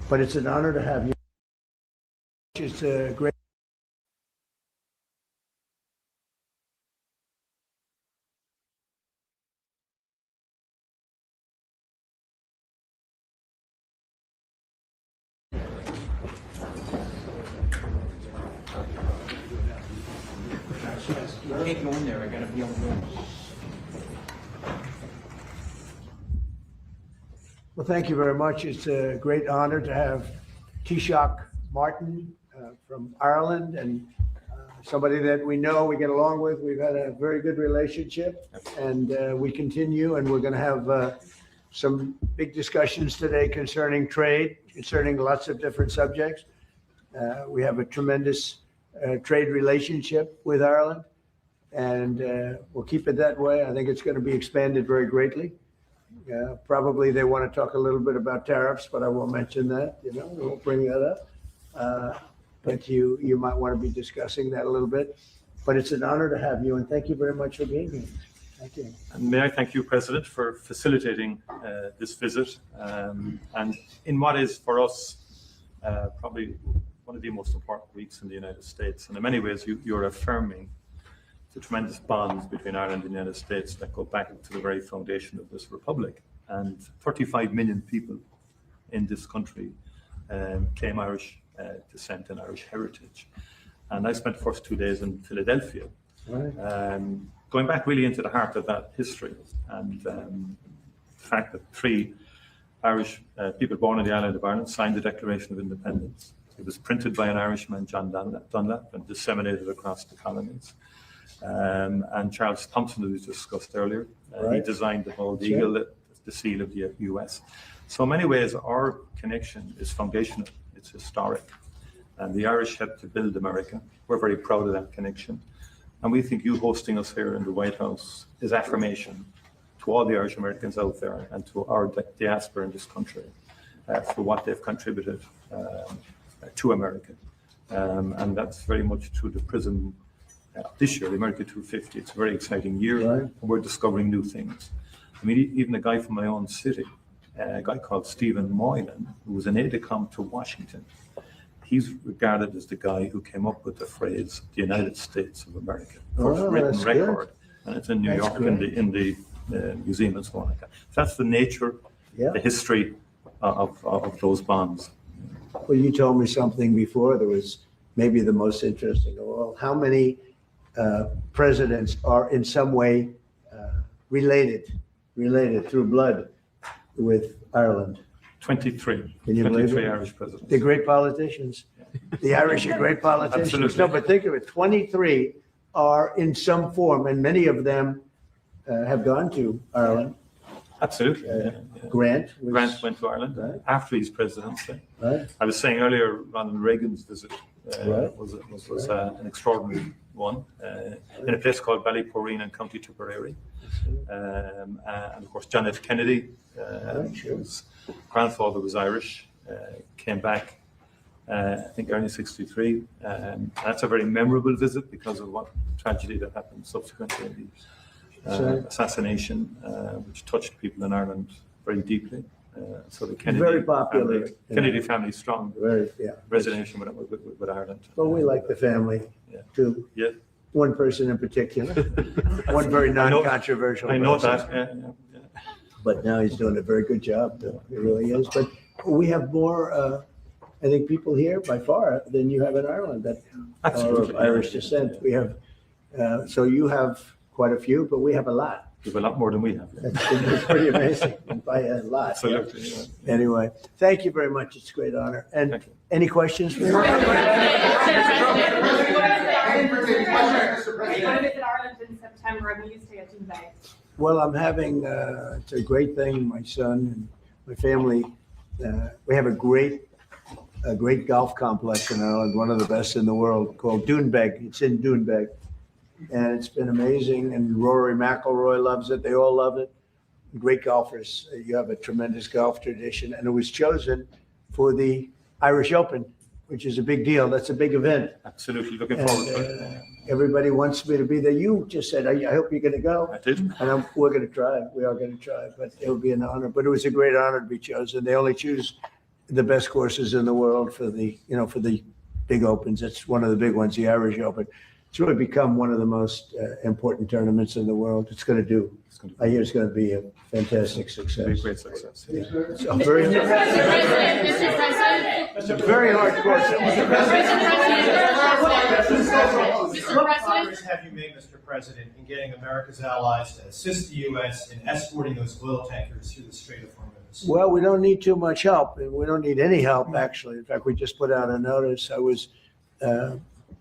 but it's an honor to have you. It's a great. You can't go in there, I gotta be on the road. Well, thank you very much. It's a great honor to have Taoiseach Martin from Ireland, and somebody that we know, we get along with. We've had a very good relationship, and we continue, and we're going to have some big discussions today concerning trade, concerning lots of different subjects. We have a tremendous trade relationship with Ireland, and we'll keep it that way. I think it's going to be expanded very greatly. Probably they want to talk a little bit about tariffs, but I won't mention that. We won't bring that up. But you might want to be discussing that a little bit. But it's an honor to have you, and thank you very much for being here. Thank you. And may I thank you, President, for facilitating this visit, and in what is for us probably one of the most important weeks in the United States. And in many ways, you're affirming the tremendous bonds between Ireland and the United States that go back to the very foundation of this republic. And 35 million people in this country claim Irish descent and Irish heritage. And I spent the first 2 days in Philadelphia, going back really into the heart of that history, and the fact that 3 Irish people born on the island of Ireland signed the Declaration of Independence. It was printed by an Irishman, John Dunlap, and disseminated across the colonies. And Charles Thompson, who we discussed earlier, he designed the bald eagle, the seal of the US. So in many ways, our connection is foundational, it's historic. And the Irish helped to build America. We're very proud of that connection. And we think you hosting us here in the White House is affirmation to all the Irish Americans out there and to our diaspora in this country for what they've contributed to America. And that's very much through the prism this year, the America 250. It's a very exciting year, and we're discovering new things. I mean, even a guy from my own city, a guy called Stephen Moylan, who was an aide-de-camp to Washington, he's regarded as the guy who came up with the phrase, the United States of America, first written record, and it's in New York in the museum and so on like that. So that's the nature, the history of those bonds. Well, you told me something before that was maybe the most interesting of all. How many presidents are in some way related through blood with Ireland? 23. Can you believe it? 23 Irish presidents. They're great politicians. The Irish are great politicians. Absolutely. No, but think of it. 23 are in some form, and many of them have gone to Ireland. Absolutely. Grant went to Ireland after his presidency. I was saying earlier, Ronald Reagan's visit was an extraordinary one in a place called Ballyporeen in County Tipperary. And of course, John F. Kennedy, whose grandfather was Irish, came back, I think, early '63. That's a very memorable visit because of what tragedy that happened subsequently. Assassination, which touched people in Ireland very deeply. So the Kennedy very popular family, Kennedy family strong resonation with Ireland. Well, we like the family too. Yeah. One person in particular, one very non-controversial. I know person. that. But now he's doing a very good job. He really is. But we have more, I think, people here by far than you have in Ireland that are of Irish descent. We have, so you have quite a few, but we have a lot. You have a lot more than we have. It's pretty amazing by a lot. Absolutely. Yeah. Anyway, thank you very much. It's a great honor. And any questions for me? Well, I'm having, it's a great thing. My son and my family, we have a great golf complex in Ireland, one of the best in the world, called Doonbeg. It's in Doonbeg. And it's been amazing. And Rory McIlroy loves it. They all love it. Great golfers. You have a tremendous golf tradition. And it was chosen for the Irish Open, which is a big deal. That's a big event. Absolutely. Looking forward to it. Everybody wants me to be there. You just said, I hope you're going to go. I did. And we're going to try. We are going to try. But it will be an honor. But it was a great honor to be chosen. They only choose the best courses in the world for the, for the big opens. It's one of the big ones, the Irish Open. It's really become one of the most important tournaments in the world. It's going to do. I hear it's going to be a fantastic success. It'll be a great success. Yeah. It's a very, it's a very hard course. What progress have you made, Mr. President, in getting America's allies to assist the U.S. in escorting those oil tankers through the Strait of Hormuz? Well, we don't need too much help, and we don't need any help, actually. In fact, we just put out a notice. I was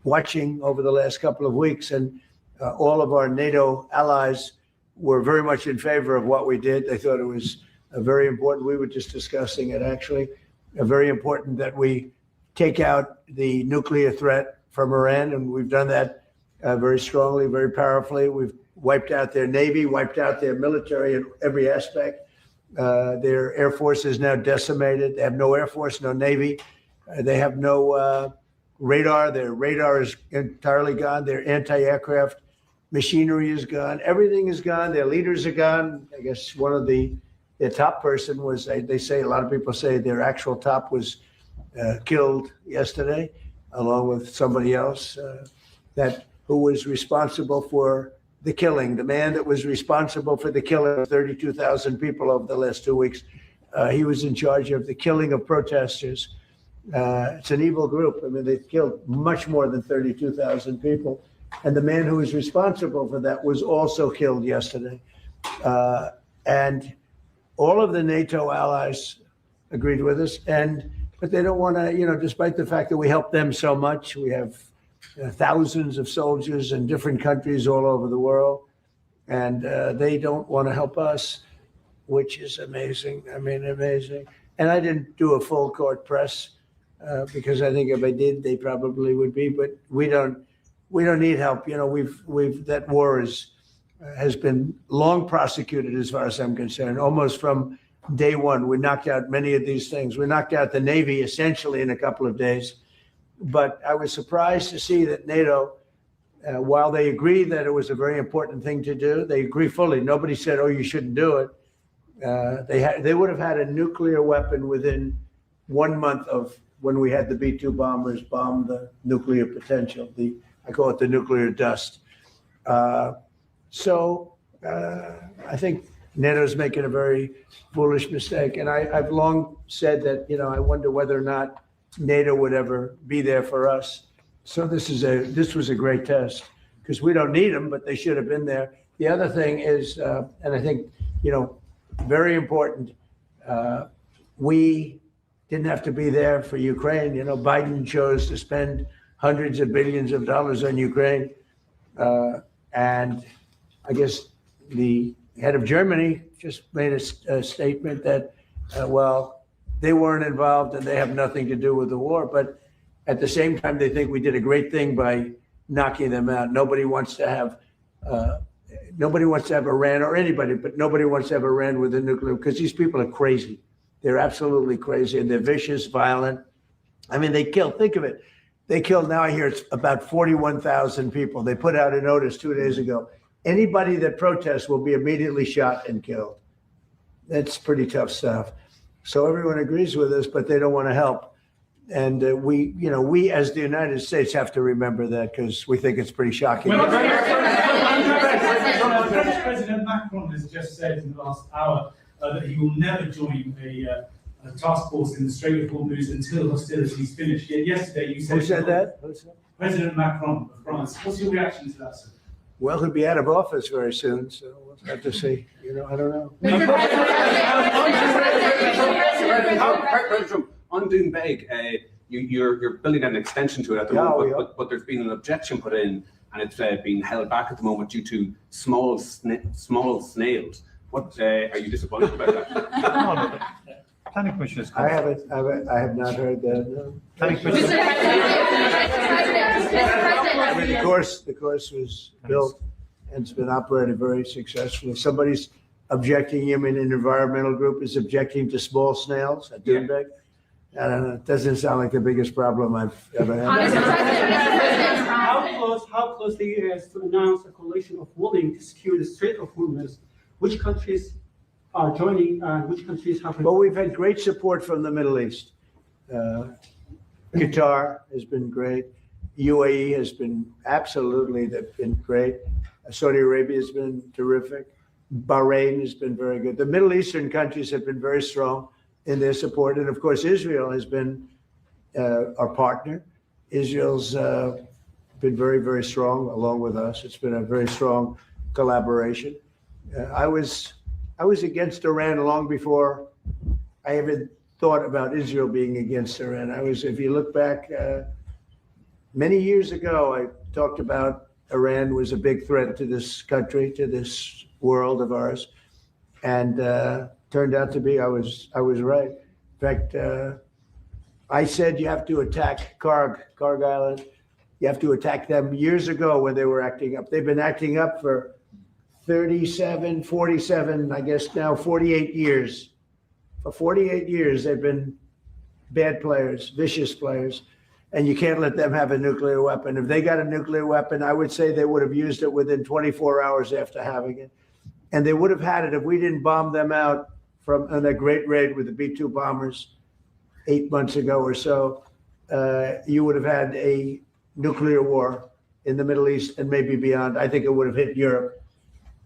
watching over the last couple of weeks, and all of our NATO allies were very much in favor of what we did. They thought it was very important. We were just discussing it, actually. Very important that we take out the nuclear threat from Iran, and we've done that very strongly, very powerfully. We've wiped out their Navy, wiped out their military in every aspect. Their Air Force is now decimated. They have no Air Force, no Navy. They have no radar. Their radar is entirely gone. Their anti-aircraft machinery is gone. Everything is gone. Their leaders are gone. I guess one of their top person was, they say, a lot of people say their actual top was killed yesterday, along with somebody else who was responsible for the killing. The man that was responsible for the killing of 32,000 people over the last 2 weeks, he was in charge of the killing of protesters. It's an evil group. I mean, they killed much more than 32,000 people. And the man who was responsible for that was also killed yesterday. And all of the NATO allies agreed with us. But they don't want to, despite the fact that we help them so much, we have thousands of soldiers in different countries all over the world. And they don't want to help us, which is amazing. I mean, amazing. And I didn't do a full court press because I think if I did, they probably would be. But we don't need help. That war has been long prosecuted as far as I'm concerned, almost from day one. We knocked out many of these things. We knocked out the Navy essentially in a couple of days. But I was surprised to see that NATO, while they agree that it was a very important thing to do, they agree fully. Nobody said, oh, you shouldn't do it. They would have had a nuclear weapon within 1 month of when we had the B-2 bombers bomb the nuclear potential. I call it the nuclear dust. So I think NATO's making a very foolish mistake. And I've long said that, I wonder whether or not NATO would ever be there for us. So this was a great test because we don't need them, but they should have been there. The other thing is, and I think, very important, we didn't have to be there for Ukraine. Biden chose to spend hundreds of billions of dollars on Ukraine. And I guess the head of Germany just made a statement that, they weren't involved and they have nothing to do with the war. But at the same time, they think we did a great thing by knocking them out. Nobody wants to have Iran or anybody, but nobody wants to have Iran with a nuclear, because these people are crazy. They're absolutely crazy, and they're vicious, violent. I mean, think of it. They killed, now I hear it's about 41,000 people. They put out a notice 2 days ago. Anybody that protests will be immediately shot and killed. That's pretty tough stuff. So everyone agrees with us, but they don't want to help. And we as the United States have to remember that, because we think it's pretty shocking. President Macron has just said in the last hour that he will never join a task force in the Strait of Hormuz until hostilities finish. Yet yesterday you said... Who said that? President Macron of France. What's your reaction to that, sir? Well, he'll be out of office very soon, so we'll have to see. I don't know. President Trump, on Doonbeg, you're building an extension to it at the moment, but there's been an objection put in, and it's being held back at the moment due to small snails. What are you disappointed about that? Planning Commission is I have not heard that. No. Planning Commission. I mean, the course was built and it's been operated very successfully. Somebody's objecting. An environmental group is objecting to small snails at Doonbeg. I don't know. It doesn't sound like the biggest problem I've ever had. How close the U.S. to announce a coalition of willing to secure the Strait of Hormuz? Which countries are joining and which countries have... Well, we've had great support from the Middle East. Qatar has been great. UAE has been absolutely, they've been great. Saudi Arabia has been terrific. Bahrain has been very good. The Middle Eastern countries have been very strong in their support. And of course, Israel has been our partner. Israel's been very, very strong along with us. It's been a very strong collaboration. I was against Iran long before I even thought about Israel being against Iran. If you look back, many years ago, I talked about Iran was a big threat to this country, to this world of ours, and turned out to be I was right. In fact, I said you have to attack Karg Island. You have to attack them years ago when they were acting up. They've been acting up for 37, 47, I guess now 48 years. For 48 years, they've been bad players, vicious players, and you can't let them have a nuclear weapon. If they got a nuclear weapon, I would say they would have used it within 24 hours after having it. And they would have had it if we didn't bomb them out on a great raid with the B-2 bombers 8 months ago or so. You would have had a nuclear war in the Middle East and maybe beyond. I think it would have hit Europe.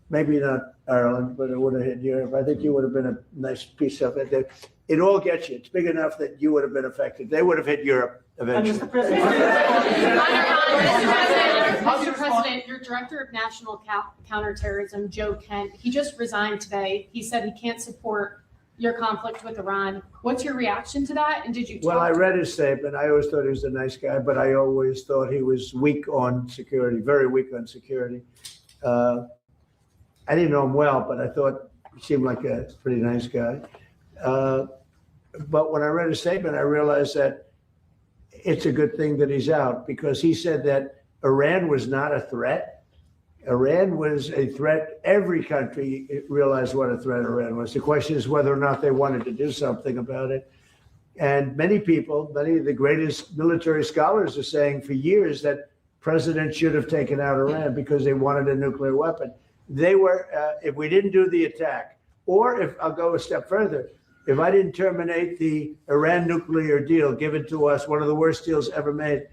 Maybe not Ireland, but it would have hit Europe. I think you would have been a nice piece of it. It all gets you. It's big enough that you would have been affected. They would have hit Europe eventually. Mr. President, Mr. President, your Director of National Counterterrorism, Joe Kent, he just resigned today. He said he can't support your conflict with Iran. What's your reaction to that? And did you talk Well, I read his statement. I always thought he was a nice guy, but I always thought he was weak on security, very weak on security. I didn't know him well, but I thought he seemed like a pretty nice guy. But when I read his statement, I realized that it's a good thing that he's out, because he said that Iran was not a threat. Iran was a threat. Every country realized what a threat Iran was. The question is whether or not they wanted to do something about it. And many people, many of the greatest military scholars are saying for years that presidents should have taken out Iran because they wanted a nuclear weapon. They were, if we didn't do the attack, or if I'll go a step further, if I didn't terminate the Iran nuclear deal given to us, one of the worst deals ever made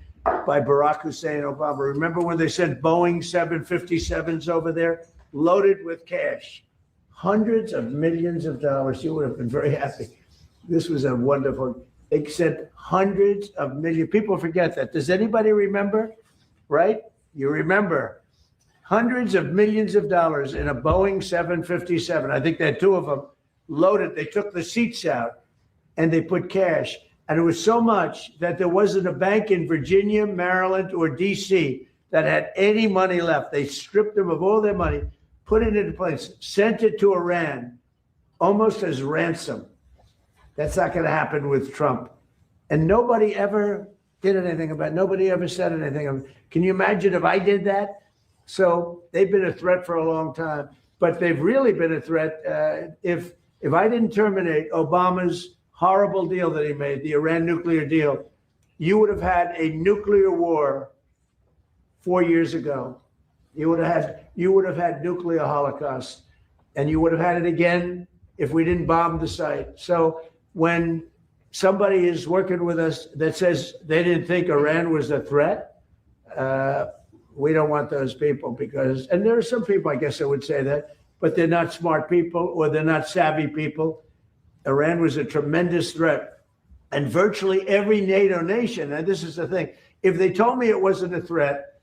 by Barack Hussein Obama. Remember when they sent Boeing 757s over there, loaded with cash, hundreds of millions of dollars? You would have been very happy. This was a wonderful, they sent hundreds of millions. People forget that. Does anybody remember? Right? You remember. Hundreds of millions of dollars in a Boeing 757. I think they had two of them loaded. They took the seats out and they put cash. And it was so much that there wasn't a bank in Virginia, Maryland, or DC that had any money left. They stripped them of all their money, put it into place, sent it to Iran almost as ransom. That's not going to happen with Trump. And nobody ever did anything about it. Nobody ever said anything. Can you imagine if I did that? So they've been a threat for a long time, but they've really been a threat. If I didn't terminate Obama's horrible deal that he made, the Iran nuclear deal, you would have had a nuclear war 4 years ago. You would have had nuclear holocaust, and you would have had it again if we didn't bomb the site. So when somebody is working with us that says they didn't think Iran was a threat, we don't want those people, because, and there are some people, I guess I would say that, but they're not smart people or they're not savvy people. Iran was a tremendous threat. And virtually every NATO nation, and this is the thing, if they told me it wasn't a threat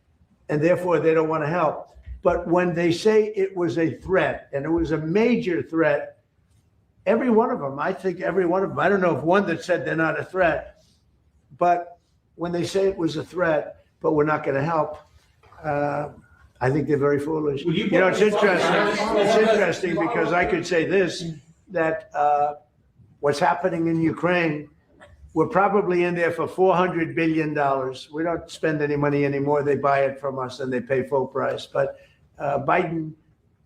and therefore they don't want to help, but when they say it was a threat and it was a major threat, every one of them, I think every one of them, I don't know of one that said they're not a threat, but when they say it was a threat, but we're not going to help, I think they're very foolish. You know, it's interesting. It's interesting because I could say this, that what's happening in Ukraine, we're probably in there for $400 billion. We don't spend any money anymore. They buy it from us and they pay full price. But Biden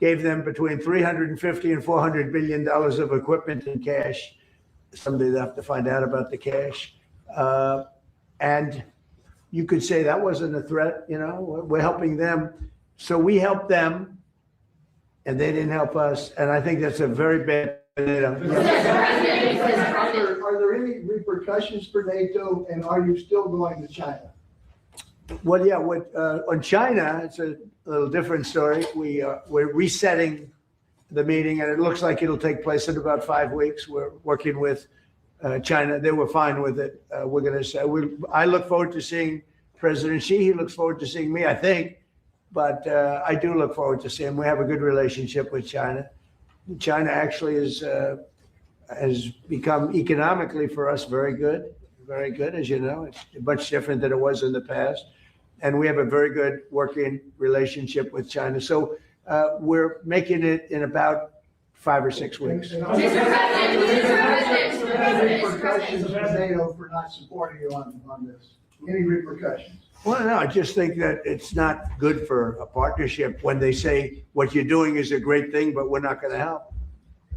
gave them between $350 and $400 billion of equipment and cash. Someday they'll have to find out about the cash. And you could say that wasn't a threat, you know, we're helping them. So we helped them and they didn't help us. And I think that's a very bad NATO. Are there any repercussions for NATO, and are you still going to China? Well, yeah, on China, it's a little different story. We're resetting the meeting, and it looks like it'll take place in about 5 weeks. We're working with China. They were fine with it. We're going to say, I look forward to seeing President Xi. He looks forward to seeing me, I think. But I do look forward to seeing him. We have a good relationship with China. China actually has become economically for us very good, as you know. It's much different than it was in the past. And we have a very good working relationship with China. So we're making it in about 5 or 6 weeks. Any repercussions for NATO for not supporting you on this? Any repercussions? Well, no, I just think that it's not good for a partnership when they say what you're doing is a great thing, but we're not going to help.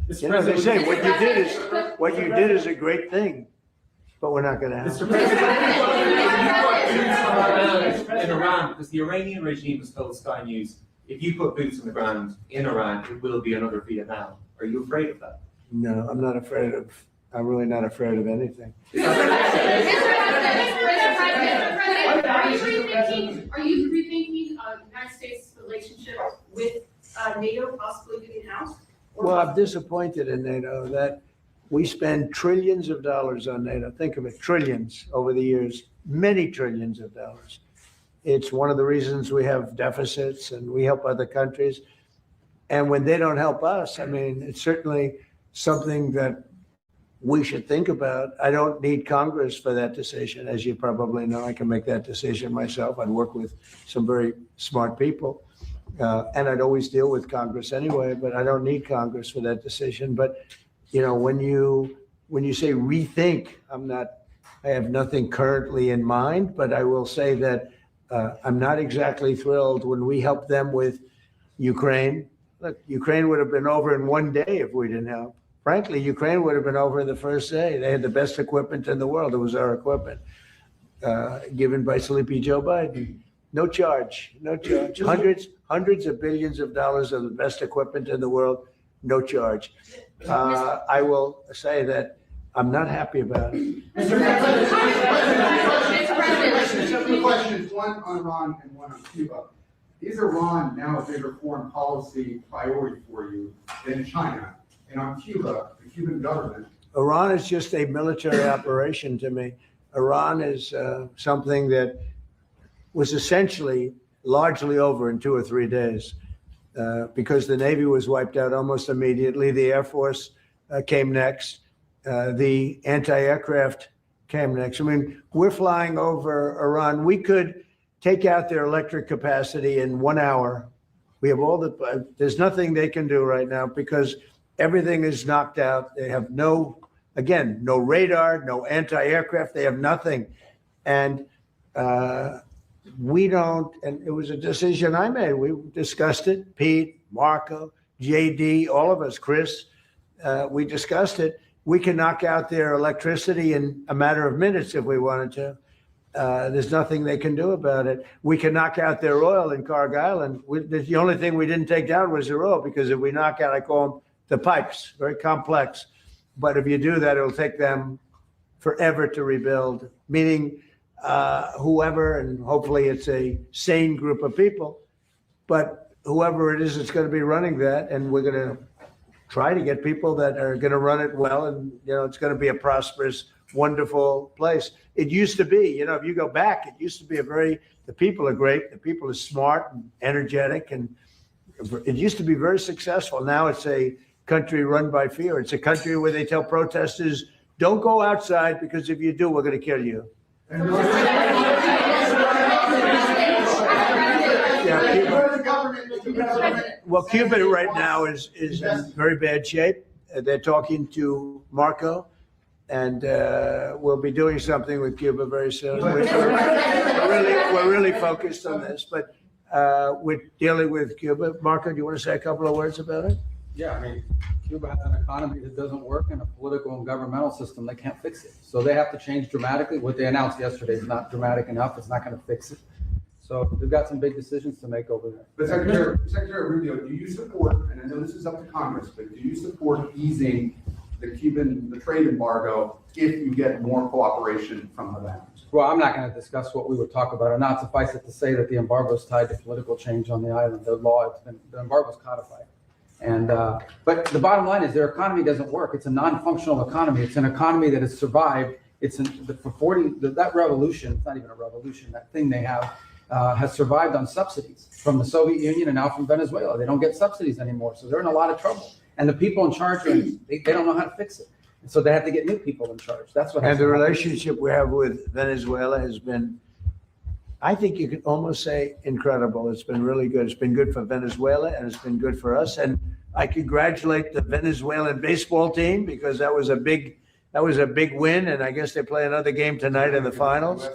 You know, they say what you did is a great thing, but we're not going to help. Mr. President, in Iran, because the Iranian regime has told Sky News, if you put boots on the ground in Iran, it will be another Vietnam. Are you afraid of that? No, I'm really not afraid of anything. Are you rethinking United States' relationship with NATO possibly getting out? Well, I'm disappointed in NATO that we spend trillions of dollars on NATO. Think of it, trillions over the years, many trillions of dollars. It's one of the reasons we have deficits and we help other countries. And when they don't help us, I mean, it's certainly something that we should think about. I don't need Congress for that decision. As you probably know, I can make that decision myself. I'd work with some very smart people. And I'd always deal with Congress anyway, but I don't need Congress for that decision. But, you know, when you say rethink, I have nothing currently in mind, but I will say that I'm not exactly thrilled when we help them with Ukraine. Look, Ukraine would have been over in 1 day if we didn't help. Frankly, Ukraine would have been over the first day. They had the best equipment in the world. It was our equipment given by Sleepy Joe Biden. No charge. Hundreds of billions of dollars of the best equipment in the world, no charge. I will say that I'm not happy about it. Two questions, one on Iran and one on Cuba. Is Iran now a bigger foreign policy priority for you than China? And on Cuba, the Cuban government. Iran is just a military operation to me. Iran is something that was essentially largely over in 2 or 3 days because the Navy was wiped out almost immediately. The Air Force came next. The anti-aircraft came next. I mean, we're flying over Iran. We could take out their electric capacity in 1 hour. We have there's nothing they can do right now because everything is knocked out. They have no radar, no anti-aircraft. They have nothing. And we don't, and it was a decision I made. We discussed it, Pete, Marco, JD, all of us, Chris, we discussed it. We can knock out their electricity in a matter of minutes if we wanted to. There's nothing they can do about it. We can knock out their oil in Carg Island. The only thing we didn't take down was their oil because if we knock out, I call them the pipes, very complex. But if you do that, it'll take them forever to rebuild, meaning whoever, and hopefully it's a sane group of people, but whoever it is, it's going to be running that. And we're going to try to get people that are going to run it well. And, you know, it's going to be a prosperous, wonderful place. It used to be, you know, if you go back, it used to be the people are great. The people are smart and energetic. And it used to be very successful. Now it's a country run by fear. It's a country where they tell protesters, don't go outside because if you do, we're going to kill you. Well, Cuba right now is in very bad shape. They're talking to Marco, and we'll be doing something with Cuba very soon. We're really focused on this, but we're dealing with Cuba. Marco, do you want to say a couple of words about it? Yeah, I mean, Cuba has an economy that doesn't work and a political and governmental system that can't fix it. So they have to change dramatically. What they announced yesterday is not dramatic enough. It's not going to fix it. So we've got some big decisions to make over there. But Secretary Rubio, do you support, and I know this is up to Congress, but do you support easing the trade embargo if you get more cooperation from Havana? Well, I'm not going to discuss what we would talk about, or not. Suffice it to say that the embargo is tied to political change on the island. The embargo is codified. And, but the bottom line is their economy doesn't work. It's a non-functional economy. It's an economy that has survived. That revolution, it's not even a revolution, that thing they have, has survived on subsidies from the Soviet Union and now from Venezuela. They don't get subsidies anymore. So they're in a lot of trouble. And the people in charge, they don't know how to fix it. And so they have to get new people in charge. That's what. And the relationship we have with Venezuela has been, I think you could almost say, incredible. It's been really good. It's been good for Venezuela and it's been good for us. And I congratulate the Venezuelan baseball team because that was a big win. And I guess they play another game tonight in the finals.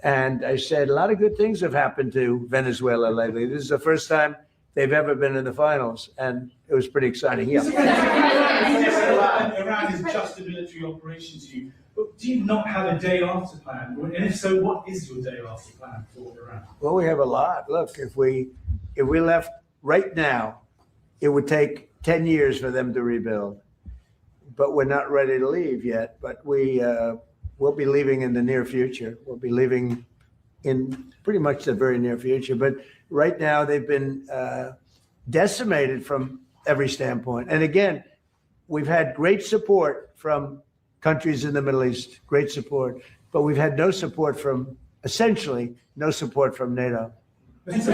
And I said a lot of good things have happened to Venezuela lately. This is the first time they've ever been in the finals, and it was pretty exciting. Yeah. Iran is just a military operation to you. But do you not have a day after plan? And if so, what is your day after plan for Iran? Well, we have a lot. Look, if we left right now, it would take 10 years for them to rebuild. But we're not ready to leave yet. But we'll be leaving in the near future. We'll be leaving in pretty much the very near future. But right now, they've been decimated from every standpoint. And again, we've had great support from countries in the Middle East, great support, but we've had no support from, essentially, no support from NATO. What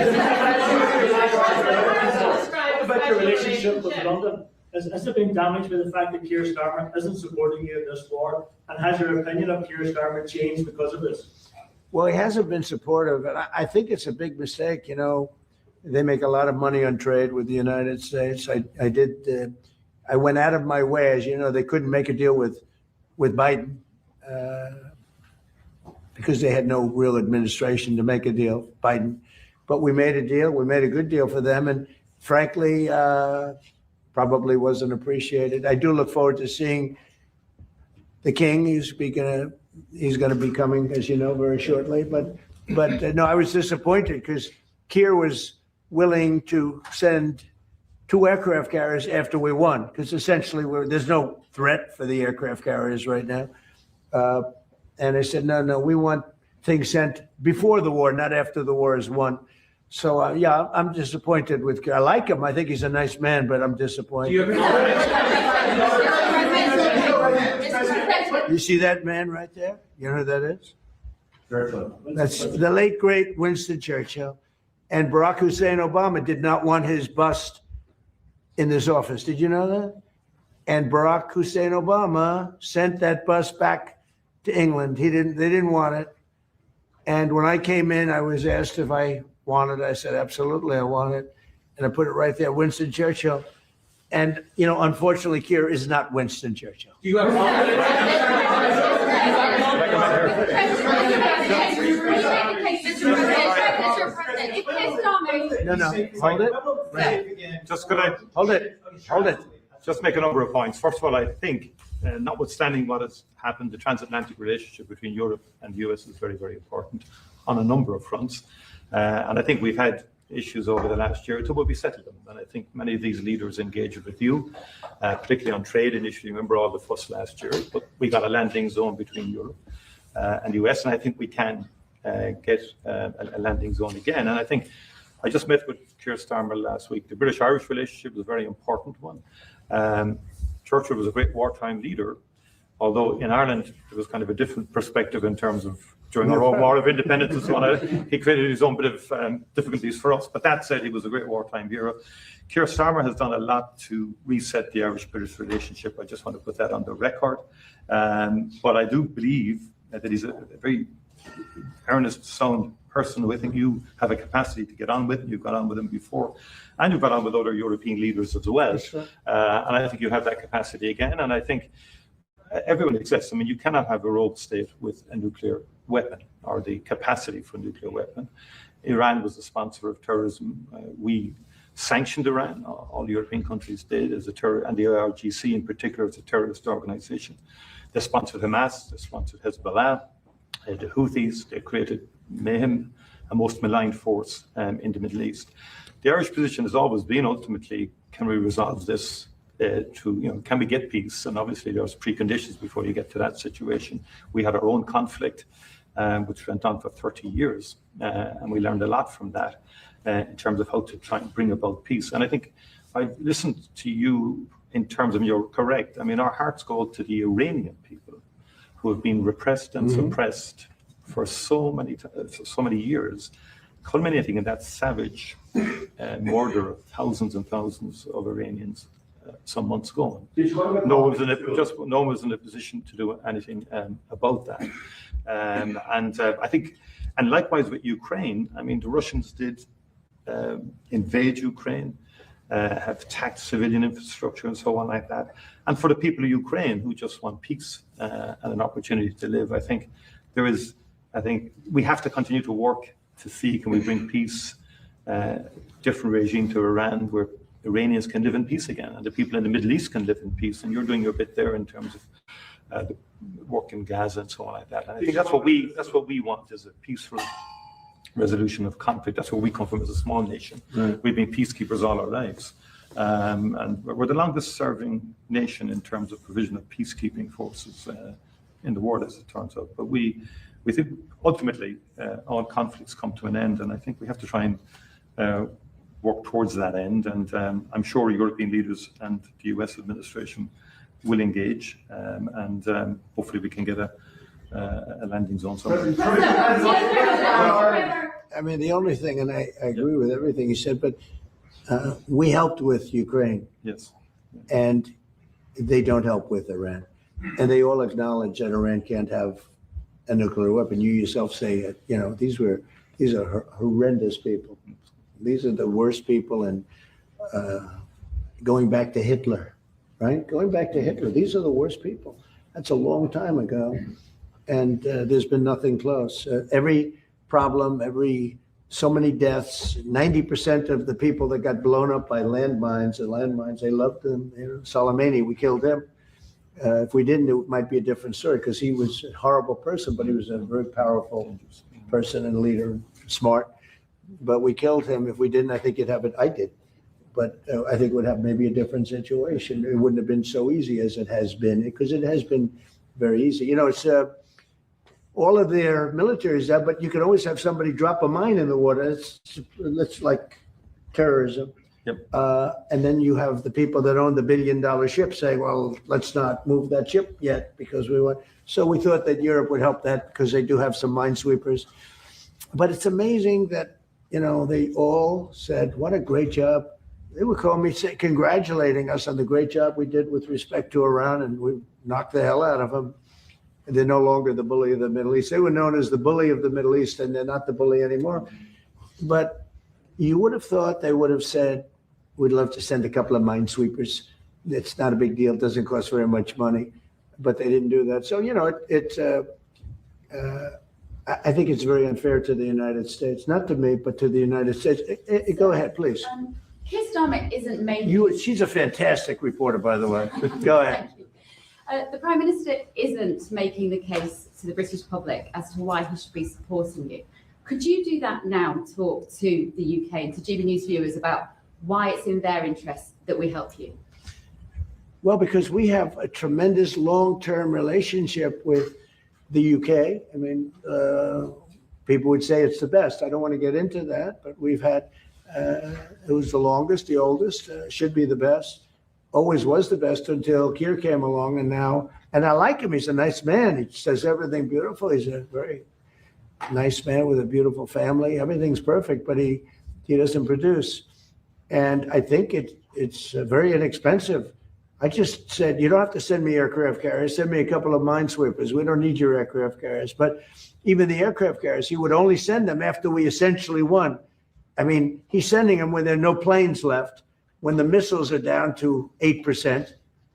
about your relationship with London? Has it been damaged by the fact that Keir Starmer isn't supporting you in this war? And has your opinion of Keir Starmer changed because of this? Well, he hasn't been supportive, and I think it's a big mistake. You know, they make a lot of money on trade with the United States. I went out of my way, as you know, they couldn't make a deal with Biden because they had no real administration to make a deal, Biden. But we made a deal. We made a good deal for them, and frankly, probably wasn't appreciated. I do look forward to seeing the king. He's going to be coming, as you know, very shortly. But no, I was disappointed because Keir was willing to send 2 aircraft carriers after we won, because essentially there's no threat for the aircraft carriers right now. And I said, no, we want things sent before the war, not after the war is won. So, yeah, I'm disappointed with Keir. I like him. I think he's a nice man, but I'm disappointed. You see that man right there? You know who that is? That's the late, great Winston Churchill. And Barack Hussein Obama did not want his bust in this office. Did you know that? And Barack Hussein Obama sent that bust back to England. They didn't want it. And when I came in, I was asked if I wanted it. I said, absolutely, I want it. And I put it right there, Winston Churchill. And, you know, unfortunately, Keir is not Winston Churchill. Do you have No, hold it. Right. Just could I hold it? Just make a number of points. First of all, I think, notwithstanding what has happened, the transatlantic relationship between Europe and the US is very, very important on a number of fronts. And I think we've had issues over the last year or two, but we settled them. And I think many of these leaders engaged with you, particularly on trade initially. Remember all the fuss last year, but we got a landing zone between Europe and the US, and I think we can get a landing zone again. And I think I just met with Keir Starmer last week. The British-Irish relationship was a very important one. Churchill was a great wartime leader, although in Ireland there was kind of a different perspective in terms of during our own war of independence and so on. He created his own bit of difficulties for us. But that said, he was a great wartime hero. Keir Starmer has done a lot to reset the Irish-British relationship. I just want to put that on the record. But I do believe that he's a very earnest, sound person who I think you have a capacity to get on with. You've got on with him before, and you've got on with other European leaders as well. And I think you have that capacity again. And I think everyone exists. I mean, you cannot have a rogue state with a nuclear weapon or the capacity for a nuclear weapon. Iran was the sponsor of terrorism. We sanctioned Iran. All European countries did as a terror, and the IRGC in particular as a terrorist organization. They sponsored Hamas. They sponsored Hezbollah. The Houthis. They created mayhem most maligned force in the Middle East. The Irish position has always been ultimately, can we resolve this can we get peace? And obviously there's preconditions before you get to that situation. We had our own conflict, which went on for 30 years, and we learned a lot from that in terms of how to try and bring about peace. And I think I listened to you in terms of, you're correct. I mean, our hearts go out to the Iranian people who have been repressed and suppressed for so many years, culminating in that savage murder of thousands and thousands of Iranians some months ago. No one was in a position to do anything about that. I think, and likewise with Ukraine, I mean, the Russians did invade Ukraine, have attacked civilian infrastructure and so on like that. And for the people of Ukraine who just want peace and an opportunity to live, I think we have to continue to work to see, can we bring peace, different regime to Iran where Iranians can live in peace again, and the people in the Middle East can live in peace. And you're doing your bit there in terms of the work in Gaza and so on like that. And I think that's what we want, is a peaceful resolution of conflict. That's where we come from as a small nation. Right. We've been peacekeepers all our lives. And we're the longest serving nation in terms of provision of peacekeeping forces in the world, as it turns out. But we think ultimately all conflicts come to an end, and I think we have to try and work towards that end. And I'm sure European leaders and the US administration will engage, and hopefully we can get a landing zone somewhere. I mean, the only thing, and I agree with everything you said, but we helped with Ukraine. Yes. And they don't help with Iran. And they all acknowledge that Iran can't have a nuclear weapon. You yourself say, these are horrendous people. These are the worst people. And going back to Hitler, right? Going back to Hitler, these are the worst people. That's a long time ago. And there's been nothing close. Every problem, so many deaths, 90% of the people that got blown up by landmines, they loved them. Soleimani, we killed him. If we didn't, it might be a different story, because he was a horrible person, but he was a very powerful person and leader, smart. But we killed him. If we didn't, I think it'd have it. I did. But I think it would have maybe a different situation. It wouldn't have been so easy as it has been, because it has been very easy. It's all of their military is there, but you can always have somebody drop a mine in the water. It's like terrorism. Yep. And then you have the people that own the billion-dollar ship saying, well, let's not move that ship yet because we want. So we thought that Europe would help that, because they do have some minesweepers. But it's amazing that, they all said, what a great job. They would call me congratulating us on the great job we did with respect to Iran, and we knocked the hell out of them. And they're no longer the bully of the Middle East. They were known as the bully of the Middle East, and they're not the bully anymore. But you would have thought they would have said, we'd love to send a couple of minesweepers. It's not a big deal. It doesn't cost very much money. But they didn't do that. So, I think it's very unfair to the United States. Not to me, but to the United States. Go ahead, please. Keir Starmer isn't making... She's a fantastic reporter, by the way. Go ahead. The Prime Minister isn't making the case to the British public as to why he should be supporting you. Could you do that now, talk to the UK and to GB News viewers about why it's in their interest that we help you? Well, because we have a tremendous long-term relationship with the UK. I mean, people would say it's the best. I don't want to get into that, but we've had, it was the longest, the oldest, should be the best. Always was the best until Keir came along, and I like him. He's a nice man. He says everything beautiful. He's a very nice man with a beautiful family. Everything's perfect, but he doesn't produce. And I think it's very inexpensive. I just said, you don't have to send me aircraft carriers. Send me a couple of minesweepers. We don't need your aircraft carriers. But even the aircraft carriers, he would only send them after we essentially won. I mean, he's sending them when there are no planes left. When the missiles are down to 8%,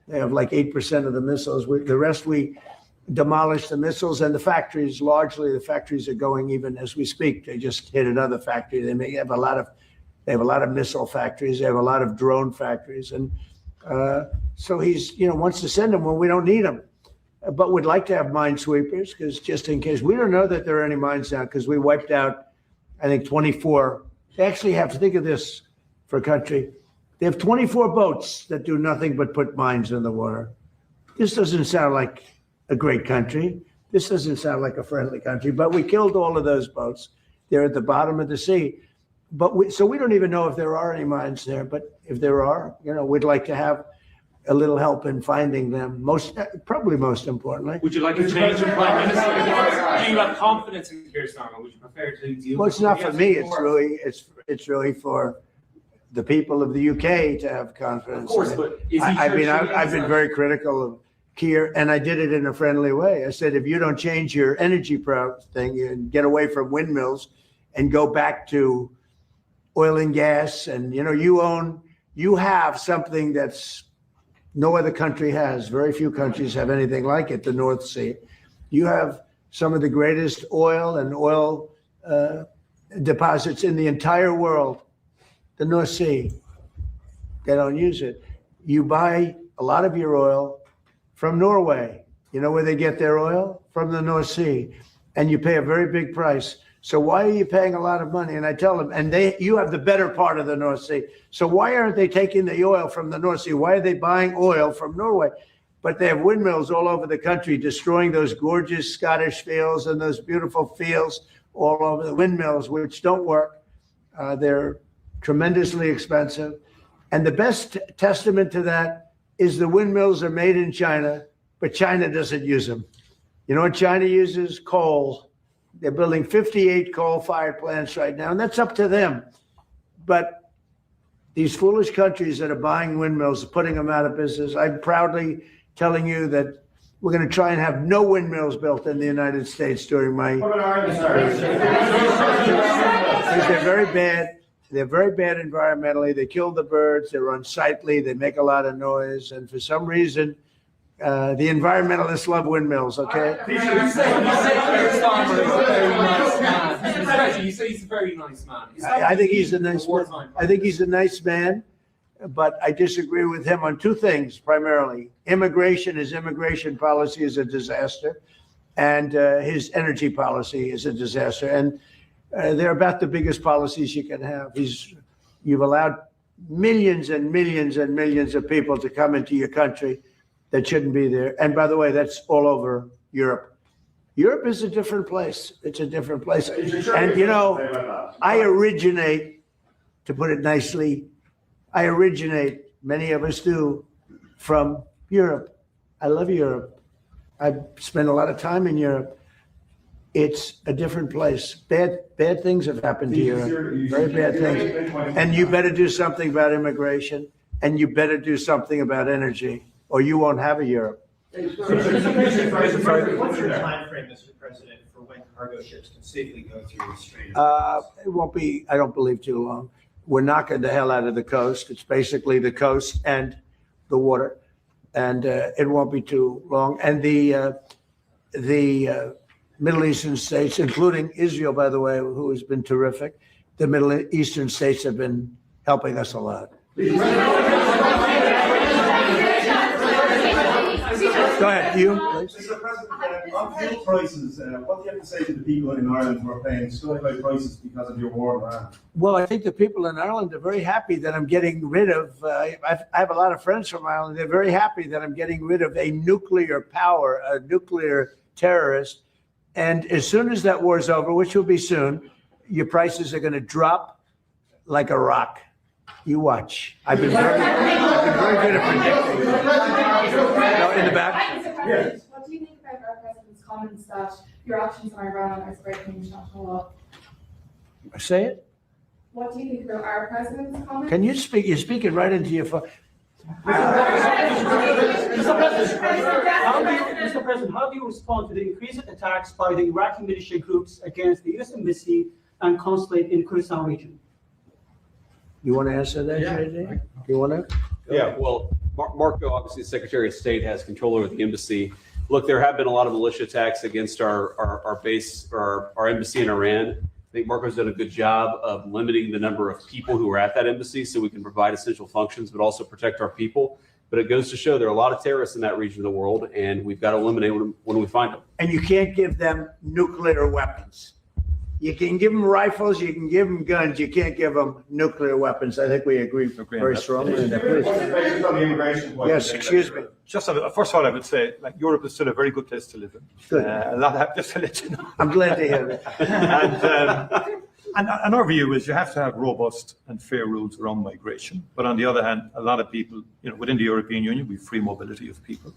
they have like 8% of the missiles. The rest, we demolish the missiles, and the factories, largely the factories are going even as we speak. They just hit another factory. They have a lot of missile factories. They have a lot of drone factories. And so he's, wants to send them when we don't need them. But we'd like to have minesweepers, because just in case. We don't know that there are any mines now, because we wiped out I think 24. They actually have to think of this for a country. They have 24 boats that do nothing but put mines in the water. This doesn't sound like a great country. This doesn't sound like a friendly country, but we killed all of those boats. They're at the bottom of the sea. So we don't even know if there are any mines there, but if there are, we'd like to have a little help in finding them. Probably most importantly. Would you like to change the Prime Minister? Do you have confidence in Keir Starmer? Would you prefer to deal? Well, it's not for me. It's really for the people of the UK to have confidence. Of course, but is he I've been very critical of Keir, and I did it in a friendly way. I said, if you don't change your energy thing and get away from windmills and go back to oil and gas, and you have something that's no other country has. Very few countries have anything like it, the North Sea. You have some of the greatest oil and oil deposits in the entire world, the North Sea. They don't use it. You buy a lot of your oil from Norway. You know where they get their oil? From the North Sea. And you pay a very big price. So why are you paying a lot of money? And I tell them, you have the better part of the North Sea. So why aren't they taking the oil from the North Sea? Why are they buying oil from Norway? But they have windmills all over the country, destroying those gorgeous Scottish fields and those beautiful fields all over the windmills, which don't work. They're tremendously expensive. And the best testament to that is the windmills are made in China, but China doesn't use them. You know what China uses? Coal. They're building 58 coal-fired plants right now, and that's up to them. But these foolish countries that are buying windmills, putting them out of business, I'm proudly telling you that we're going to try and have no windmills built in the United States during my... Because they're very bad. They're very bad environmentally. They kill the birds. They're unsightly. They make a lot of noise. And for some reason, the environmentalists love windmills, okay? You say Keir Starmer is a very nice man. You say he's a very nice man. I think he's a nice man. I think he's a nice man, but I disagree with him on two things primarily. His immigration policy is a disaster, and his energy policy is a disaster. And they're about the biggest policies you can have. You've allowed millions and millions and millions of people to come into your country that shouldn't be there. And by the way, that's all over Europe. Europe is a different place. It's a different place. And I originate, to put it nicely, many of us do, from Europe. I love Europe. I've spent a lot of time in Europe. It's a different place. Bad things have happened to Europe. Very bad things. And you better do something about immigration, and you better do something about energy, or you won't have a Europe. What's your time frame, Mr. President, for when cargo ships can safely go through the Strait? It won't be, I don't believe, too long. We're knocking the hell out of the coast. It's basically the coast and the water, and it won't be too long. And the Middle Eastern states, including Israel, by the way, who has been terrific, the Middle Eastern states have been helping us a lot. Go ahead, you, please. Mr. President, on fuel prices, what do you have to say to the people in Ireland who are paying sky-high prices because of your war in Iran? Well, I think the people in Ireland are very happy that I'm getting rid of, I have a lot of friends from Ireland, they're very happy that I'm getting rid of a nuclear terrorist. And as soon as that war's over, which will be soon, your prices are going to drop like a rock. You watch. I've been very good at predicting. No, in the back. What do you think about our president's comments that your actions on Iran are breaking international law? Say it. What do you think about our president's comments? Can you speak? You're speaking right into your phone. Mr. President, how do you respond to the increased attacks by the Iraqi militia groups against the U.S. Embassy and consulate in Kurdistan region? You want to answer that, JJ? You want to? Yeah, well, Marco, obviously, the Secretary of State has control over the embassy. Look, there have been a lot of militia attacks against our base, or our embassy in Iran. I think Marco's done a good job of limiting the number of people who are at that embassy so we can provide essential functions, but also protect our people. But it goes to show there are a lot of terrorists in that region of the world, and we've got to eliminate them when we find them. And you can't give them nuclear weapons. You can give them rifles, you can give them guns, you can't give them nuclear weapons. I think we agree very strongly on that. Please. On the immigration point. Yes, excuse me. Just first of all, I would say, like, Europe is still a very good place to live in. Good. A lot just to let you know. I'm glad to hear that. And our view is you have to have robust and fair rules around migration. But on the other hand, a lot of people, within the European Union, we have free mobility of people.